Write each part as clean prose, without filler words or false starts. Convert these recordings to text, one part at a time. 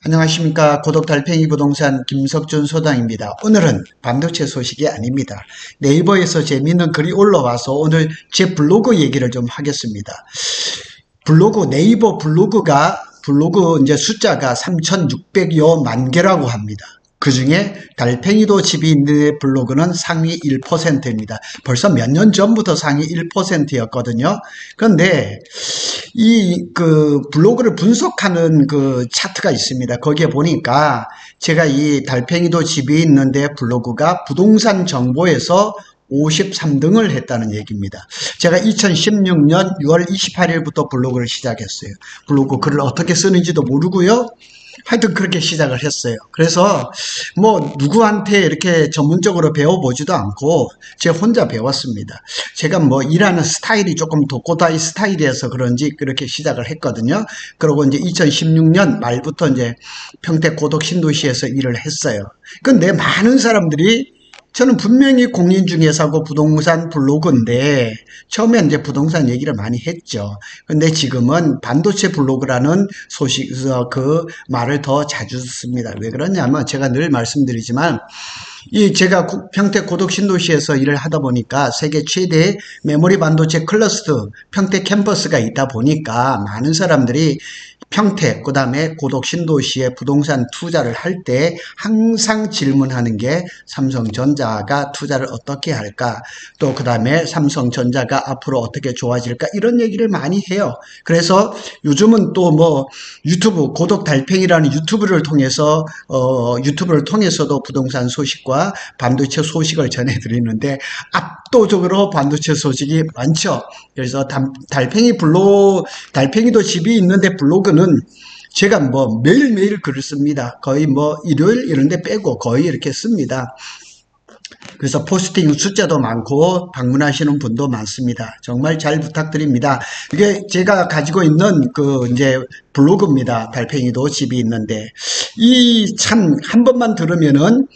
안녕하십니까. 고독달팽이 부동산 김석준 소장입니다. 오늘은 반도체 소식이 아닙니다. 네이버에서 재미있는 글이 올라와서 오늘 제 블로그 얘기를 좀 하겠습니다. 네이버 블로그 이제 숫자가 3,600여 만 개라고 합니다. 그 중에 달팽이도 집이 있는 블로그는 상위 1%입니다. 벌써 몇 년 전부터 상위 1%였거든요. 그런데 블로그를 분석하는 그 차트가 있습니다. 거기에 보니까 제가 이 달팽이도 집이 있는데 블로그가 부동산 정보에서 53등을 했다는 얘기입니다. 제가 2016년 6월 28일부터 블로그를 시작했어요. 블로그 글을 어떻게 쓰는지도 모르고요. 하여튼 그렇게 시작을 했어요. 그래서 뭐 누구한테 이렇게 전문적으로 배워보지도 않고 제 혼자 배웠습니다. 제가 뭐 일하는 스타일이 조금 독고다이 스타일이어서 그런지 그렇게 시작을 했거든요. 그리고 이제 2016년 말부터 이제 평택 고덕 신도시에서 일을 했어요. 근데 많은 사람들이 저는 분명히 공인중개사고 부동산 블로그인데 처음에 이제 부동산 얘기를 많이 했죠. 근데 지금은 반도체 블로그라는 그 말을 더 자주 씁니다. 왜 그러냐면 제가 늘 말씀드리지만 제가 평택 고덕 신도시에서 일을 하다 보니까 세계 최대 메모리 반도체 클러스터 평택 캠퍼스가 있다 보니까 많은 사람들이 평택, 그 다음에 고덕 신도시에 부동산 투자를 할 때 항상 질문하는 게 삼성전자가 투자를 어떻게 할까? 또 그 다음에 삼성전자가 앞으로 어떻게 좋아질까? 이런 얘기를 많이 해요. 그래서 요즘은 또 뭐 유튜브, 고덕 달팽이라는 유튜브를 통해서도 부동산 소식과 반도체 소식을 전해드리는데 압도적으로 반도체 소식이 많죠. 그래서 달팽이도 집이 있는데 블로그는 제가 뭐 매일매일 글을 씁니다. 거의 뭐 일요일 이런 데 빼고 거의 이렇게 씁니다. 그래서 포스팅 숫자도 많고 방문하시는 분도 많습니다. 정말 잘 부탁드립니다. 이게 제가 가지고 있는 이제 블로그입니다. 달팽이도 집이 있는데 참 한 번만 들으면은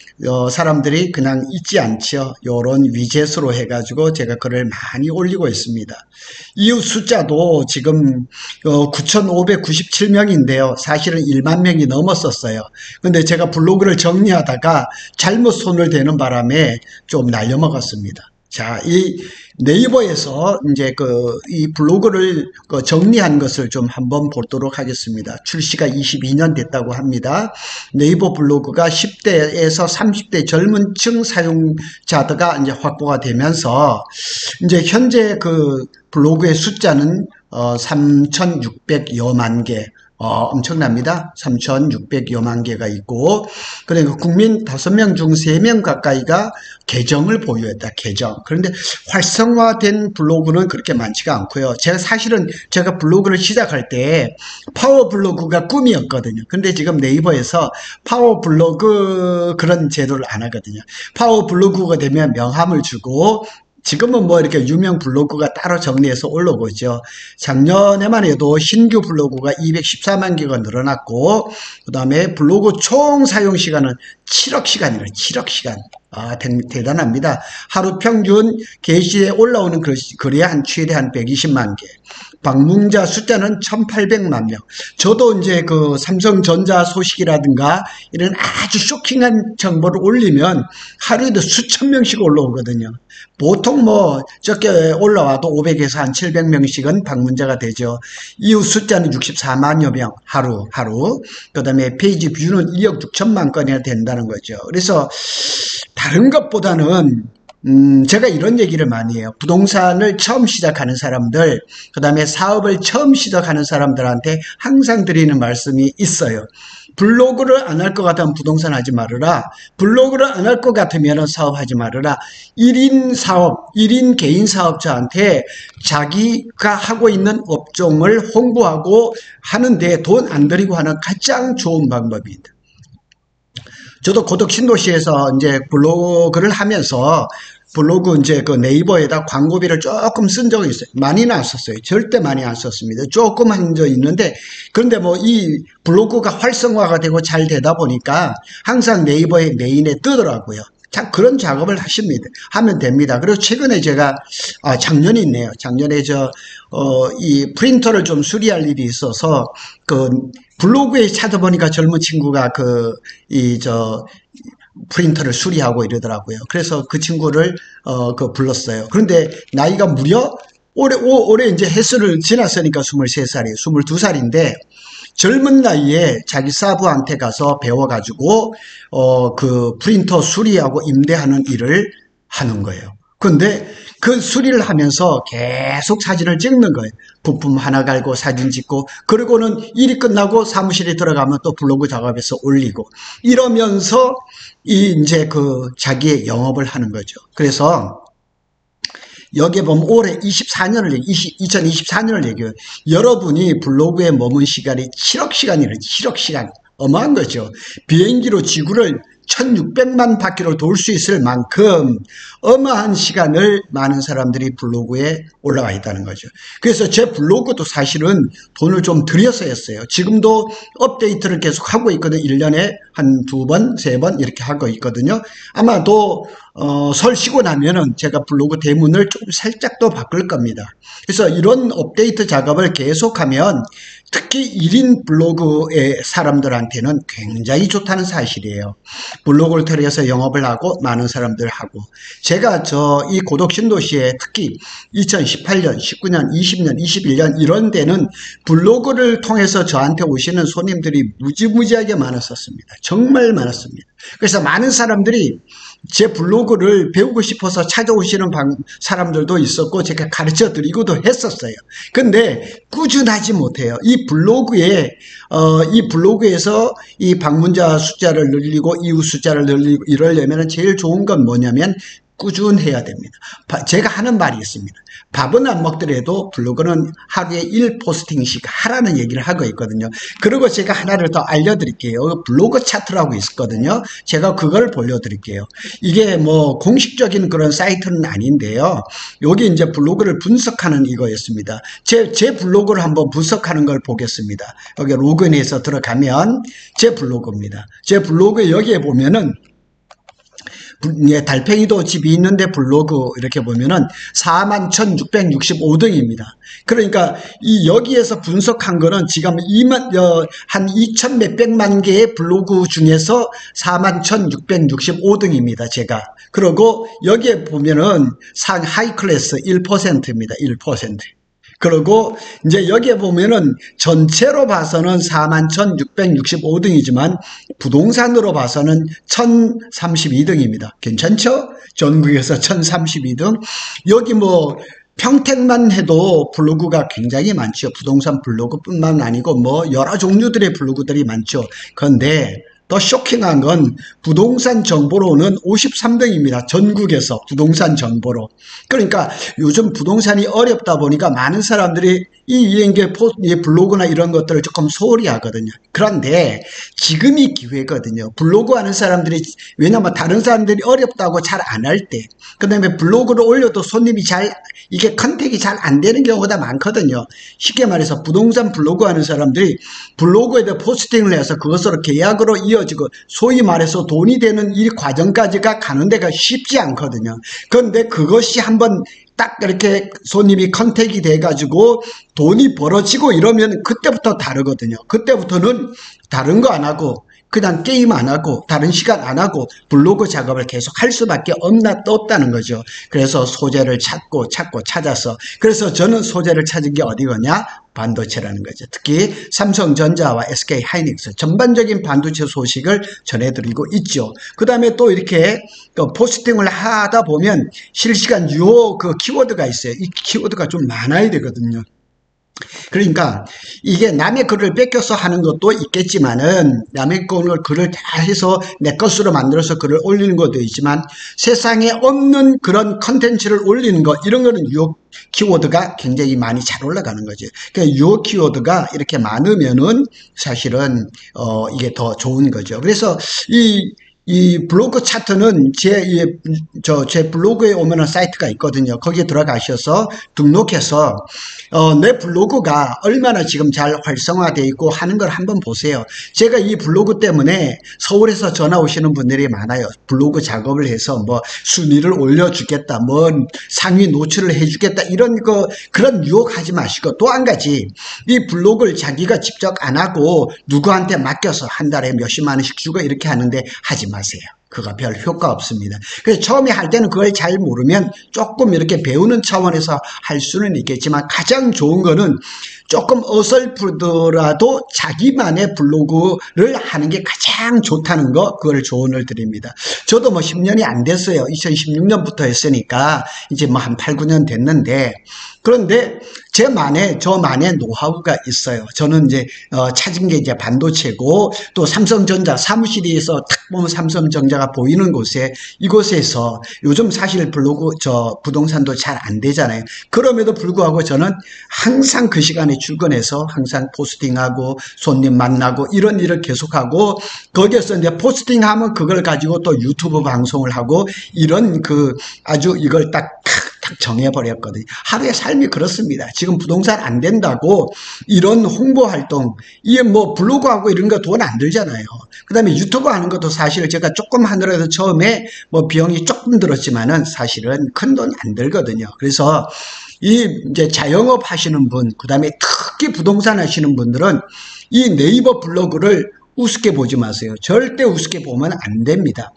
사람들이 그냥 잊지 않죠. 요런 위젯으로 해가지고 제가 글을 많이 올리고 있습니다. 이웃 숫자도 지금 9,597명인데요. 사실은 1만 명이 넘었었어요. 근데 제가 블로그를 정리하다가 잘못 손을 대는 바람에 좀 날려먹었습니다. 자, 이 네이버에서 이제 이 블로그를 정리한 것을 좀 한번 보도록 하겠습니다. 출시가 22년 됐다고 합니다. 네이버 블로그가 10대에서 30대 젊은 층 사용자가 이제 확보가 되면서 이제 현재 블로그의 숫자는 3,600여만 개. 엄청납니다. 3,600여만 개가 있고, 그러니까 국민 5명 중 3명 가까이가 계정을 보유했다. 그런데 활성화된 블로그는 그렇게 많지가 않고요. 사실은 제가 블로그를 시작할 때 파워 블로그가 꿈이었거든요. 근데 지금 네이버에서 파워 블로그 그런 제도를 안 하거든요. 파워 블로그가 되면 명함을 주고, 지금은 뭐 이렇게 유명 블로그가 따로 정리해서 올라오고 있죠. 작년에만 해도 신규 블로그가 214만 개가 늘어났고, 그 다음에 블로그 총 사용 시간은 7억 시간이에요. 7억 시간. 대단합니다. 하루 평균 게시에 올라오는 글이 최대 한 120만 개. 방문자 숫자는 1,800만 명. 저도 이제 삼성전자 소식이라든가 이런 아주 쇼킹한 정보를 올리면 하루에도 수천 명씩 올라오거든요. 보통 뭐 적게 올라와도 500에서 한 700명씩은 방문자가 되죠. 이웃 숫자는 64만여 명 하루. 그 다음에 페이지 뷰는 2억 6천만 건이나 된다는 거죠. 그래서 다른 것보다는 제가 이런 얘기를 많이 해요. 부동산을 처음 시작하는 사람들, 그 다음에 사업을 처음 시작하는 사람들한테 항상 드리는 말씀이 있어요. 블로그를 안 할 것 같으면 부동산 하지 말아라. 블로그를 안 할 것 같으면 사업하지 말아라. 1인 사업, 1인 개인 사업자한테 자기가 하고 있는 업종을 홍보하고 하는데 돈 안 들이고 하는 가장 좋은 방법입니다. 저도 고덕 신도시에서 이제 블로그를 하면서 이제 네이버에다 광고비를 조금 쓴 적이 있어요. 많이는 안 썼어요. 절대 많이 안 썼습니다. 조금 한 적 있는데, 그런데 뭐 이 블로그가 활성화가 되고 잘 되다 보니까 항상 네이버의 메인에 뜨더라고요. 자, 그런 작업을 하면 됩니다. 그리고 최근에 제가, 작년에 있네요. 작년에 이 프린터를 좀 수리할 일이 있어서, 블로그에 찾아보니까 젊은 친구가 프린터를 수리하고 이러더라고요. 그래서 그 친구를, 불렀어요. 그런데 나이가 무려, 올해 이제 횟수를 지났으니까 23살이에요. 22살인데, 젊은 나이에 자기 사부한테 가서 배워가지고, 프린터 수리하고 임대하는 일을 하는 거예요. 근데 그 수리를 하면서 계속 사진을 찍는 거예요. 부품 하나 갈고 사진 찍고, 그리고는 일이 끝나고 사무실에 들어가면 또 블로그 작업해서 올리고, 이러면서 이제 자기의 영업을 하는 거죠. 그래서 여기에 보면 올해 2024년을 얘기해요. 여러분이 블로그에 머문 시간이 7억 시간이래요. 7억 시간. 어마한 거죠. 비행기로 지구를 1600만 바퀴를 돌 수 있을 만큼 어마한 시간을 많은 사람들이 블로그에 올라가 있다는 거죠. 그래서 제 블로그도 사실은 돈을 좀 들여서 했어요. 지금도 업데이트를 계속 하고 있거든요. 1년에 한 2번, 3번 이렇게 하고 있거든요. 아마도 설 쉬고 나면은 제가 블로그 대문을 조금 살짝 더 바꿀 겁니다. 그래서 이런 업데이트 작업을 계속하면 특히 1인 블로그의 사람들한테는 굉장히 좋다는 사실이에요. 블로그를 통해서 영업을 하고 많은 사람들 하고, 제가 이 고독 신도시에 특히 2018년, 19년, 20년, 21년 이런 데는 블로그를 통해서 저한테 오시는 손님들이 무지무지하게 많았었습니다. 정말 많았습니다. 그래서 많은 사람들이 제 블로그를 배우고 싶어서 찾아오시는 사람들도 있었고, 제가 가르쳐 드리고도 했었어요. 근데 꾸준하지 못해요. 이 블로그에서 이 방문자 숫자를 늘리고 이웃 숫자를 늘리고 이러려면 제일 좋은 건 뭐냐면 꾸준해야 됩니다. 제가 하는 말이 있습니다. 밥은 안 먹더라도 블로그는 하루에 1포스팅씩 하라는 얘기를 하고 있거든요. 그리고 제가 하나를 더 알려드릴게요. 블로그 차트라고 있거든요. 제가 그걸 보여드릴게요. 이게 뭐 공식적인 그런 사이트는 아닌데요. 여기 이제 블로그를 분석하는 이거였습니다. 제 블로그를 한번 분석하는 걸 보겠습니다. 여기 로그인해서 들어가면 제 블로그입니다. 제 블로그 여기에 보면은 달팽이도 집이 있는데 블로그 이렇게 보면은 41,665등입니다. 그러니까 여기에서 분석한 거는 지금 한 2천 몇백만 개의 블로그 중에서 41,665등입니다. 제가. 그리고 여기에 보면은 하이 클래스 1%입니다. 1%. 그리고 이제 여기에 보면은 전체로 봐서는 41,665등이지만 부동산으로 봐서는 1,032등입니다. 괜찮죠? 전국에서 1,032등. 여기 뭐 평택만 해도 블로그가 굉장히 많죠. 부동산 블로그뿐만 아니고 뭐 여러 종류들의 블로그들이 많죠. 그런데 더 쇼킹한 건 부동산 정보로는 53등입니다. 전국에서 부동산 정보로. 그러니까 요즘 부동산이 어렵다 보니까 많은 사람들이 이 블로그나 이런 것들을 조금 소홀히 하거든요. 그런데 지금이 기회거든요. 블로그 하는 사람들이, 왜냐면 다른 사람들이 어렵다고 잘 안 할 때, 그 다음에 블로그를 올려도 손님이 이게 컨택이 잘 안 되는 경우가 많거든요. 쉽게 말해서 부동산 블로그 하는 사람들이 블로그에다 포스팅을 해서 그것으로 계약으로 이어지고 소위 말해서 돈이 되는 이 과정까지가 가는 데가 쉽지 않거든요. 그런데 그것이 한번 딱 이렇게 손님이 컨택이 돼가지고 돈이 벌어지고 이러면 그때부터 다르거든요. 그때부터는 다른 거 안 하고 그냥 게임 안 하고 다른 시간 안 하고 블로그 작업을 계속 할 수밖에 없다는 거죠. 그래서 소재를 찾아서, 그래서 저는 소재를 찾은 게 어디거냐? 반도체라는 거죠. 특히 삼성전자와 SK하이닉스 전반적인 반도체 소식을 전해드리고 있죠. 그 다음에 또 이렇게 포스팅을 하다 보면 실시간 유효 키워드가 있어요. 이 키워드가 좀 많아야 되거든요. 그러니까 이게 남의 글을 뺏겨서 하는 것도 있겠지만은, 남의 글을 다 해서 내 것으로 만들어서 글을 올리는 것도 있지만, 세상에 없는 그런 컨텐츠를 올리는 것, 이런 거는 유효 키워드가 굉장히 많이 잘 올라가는 거죠. 그러니까 유효 키워드가 이렇게 많으면은 사실은 이게 더 좋은 거죠. 그래서 이 블로그 차트는 제 블로그에 오면은 사이트가 있거든요. 거기에 들어가셔서 등록해서, 내 블로그가 얼마나 지금 잘 활성화되어 있고 하는 걸 한번 보세요. 제가 이 블로그 때문에 서울에서 전화 오시는 분들이 많아요. 블로그 작업을 해서 뭐 순위를 올려주겠다, 뭐 상위 노출을 해주겠다, 그런 유혹하지 마시고, 또 한 가지, 이 블로그를 자기가 직접 안 하고 누구한테 맡겨서 한 달에 몇십만 원씩 주고 이렇게 하는데 하지 마세요. 그거 별 효과 없습니다. 그래서 처음에 할 때는 그걸 잘 모르면 조금 이렇게 배우는 차원에서 할 수는 있겠지만, 가장 좋은 거는 조금 어설프더라도 자기만의 블로그를 하는 게 가장 좋다는 거, 그걸 조언을 드립니다. 저도 뭐 10년이 안 됐어요. 2016년부터 했으니까 이제 뭐 한 8, 9년 됐는데, 그런데 저만의 노하우가 있어요. 저는 이제 찾은 게 이제 반도체고, 또 삼성전자 사무실에서 탁 보면 삼성전자가 보이는 이곳에서 요즘 사실 부동산도 잘 안 되잖아요. 그럼에도 불구하고 저는 항상 그 시간에 출근해서 항상 포스팅하고 손님 만나고 이런 일을 계속하고, 거기에서 이제 포스팅하면 그걸 가지고 또 유튜브 방송을 하고, 아주 이걸 딱 정해버렸거든요. 하루의 삶이 그렇습니다. 지금 부동산 안 된다고 이런 홍보 활동, 이게 뭐 블로그하고 이런 거 돈 안 들잖아요. 그 다음에 유튜브 하는 것도 사실 제가 조금 하느라도 처음에 뭐 비용이 조금 들었지만은 사실은 큰 돈 안 들거든요. 그래서 이제 자영업 하시는 분, 그 다음에 특히 부동산 하시는 분들은 이 네이버 블로그를 우습게 보지 마세요. 절대 우습게 보면 안 됩니다.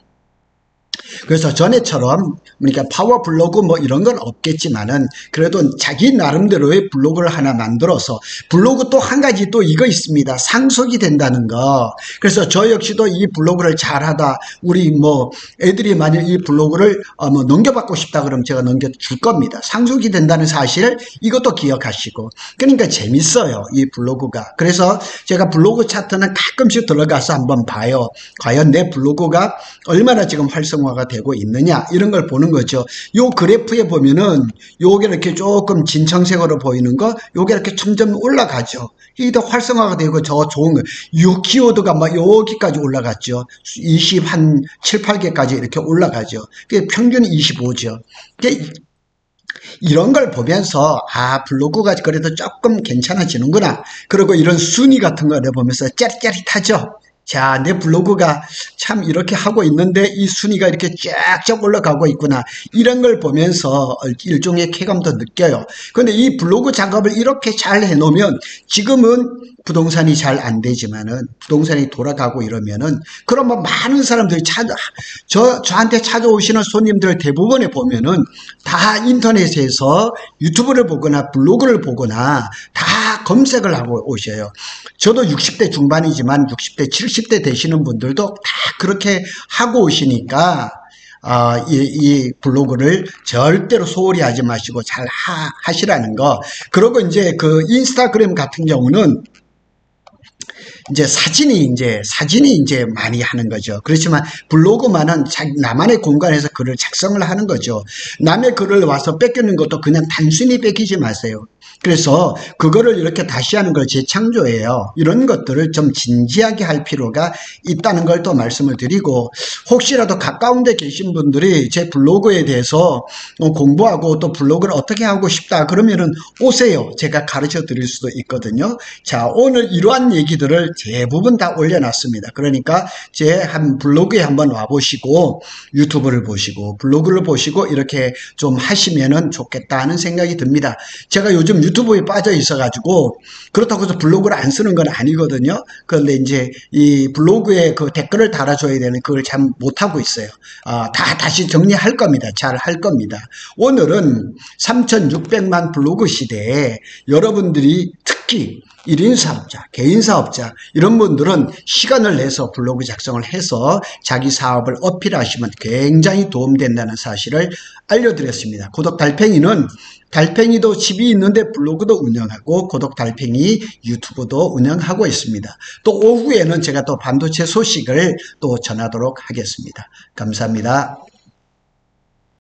그래서 전에처럼 그러니까 파워 블로그 뭐 이런 건 없겠지만은 그래도 자기 나름대로의 블로그를 하나 만들어서, 블로그 또 한 가지 또 이거 있습니다. 상속이 된다는 거. 그래서 저 역시도 이 블로그를 잘하다 우리 뭐 애들이 만약 이 블로그를 뭐 넘겨받고 싶다 그러면 제가 넘겨줄 겁니다. 상속이 된다는 사실, 이것도 기억하시고. 그러니까 재밌어요, 이 블로그가. 그래서 제가 블로그 차트는 가끔씩 들어가서 한번 봐요. 과연 내 블로그가 얼마나 지금 활성화가 되고 있느냐, 이런 걸 보는 거죠. 요 그래프에 보면은 요게 이렇게 조금 진청색으로 보이는 거, 요게 이렇게 점점 올라가죠. 이게 더 활성화가 되고 저 좋은 거. 요 키워드가 막 여기까지 올라갔죠. 7, 8개까지 이렇게 올라가죠. 그게 평균 25죠. 이런 걸 보면서 블로그가 그래도 조금 괜찮아지는구나. 그리고 이런 순위 같은 걸 보면서 짜릿짜릿하죠. 자, 내 블로그가 참 이렇게 하고 있는데 이 순위가 이렇게 쫙쫙 올라가고 있구나. 이런 걸 보면서 일종의 쾌감도 느껴요. 그런데 이 블로그 작업을 이렇게 잘 해놓으면, 지금은 부동산이 잘 안 되지만은 부동산이 돌아가고 이러면은, 그러면 많은 사람들이 저한테 찾아오시는 손님들 대부분에 보면은 다 인터넷에서 유튜브를 보거나 블로그를 보거나 다 검색을 하고 오셔요. 저도 60대 중반이지만 60대, 70대 되시는 분들도 다 그렇게 하고 오시니까, 이 블로그를 절대로 소홀히 하지 마시고 잘 하시라는 거. 그리고 이제 그 인스타그램 같은 경우는 이제 사진이 이제 많이 하는 거죠. 그렇지만 블로그만은 나만의 공간에서 글을 작성을 하는 거죠. 남의 글을 와서 뺏기는 것도 그냥 단순히 뺏기지 마세요. 그래서 그거를 이렇게 다시 하는 걸 재창조예요. 이런 것들을 좀 진지하게 할 필요가 있다는 걸 또 말씀을 드리고, 혹시라도 가까운 데 계신 분들이 제 블로그에 대해서 공부하고 또 블로그를 어떻게 하고 싶다 그러면은 오세요. 제가 가르쳐 드릴 수도 있거든요. 자, 오늘 이러한 얘기들을 대부분 다 올려놨습니다. 그러니까 제 한 블로그에 한번 와보시고 유튜브를 보시고 블로그를 보시고 이렇게 좀 하시면은 좋겠다 하는 생각이 듭니다. 제가 요즘 유튜브에 빠져 있어가지고 그렇다고 해서 블로그를 안 쓰는 건 아니거든요. 그런데 이제 이 블로그에 그 댓글을 달아줘야 되는 그걸 참 못하고 있어요. 다시 정리할 겁니다. 잘 할 겁니다. 오늘은 3,600만 블로그 시대에 여러분들이 특히 1인 사업자, 개인 사업자 이런 분들은 시간을 내서 블로그 작성을 해서 자기 사업을 어필하시면 굉장히 도움된다는 사실을 알려드렸습니다. 고독 달팽이는 달팽이도 집이 있는데 블로그도 운영하고 고독 달팽이 유튜브도 운영하고 있습니다. 또 오후에는 제가 또 반도체 소식을 또 전하도록 하겠습니다. 감사합니다.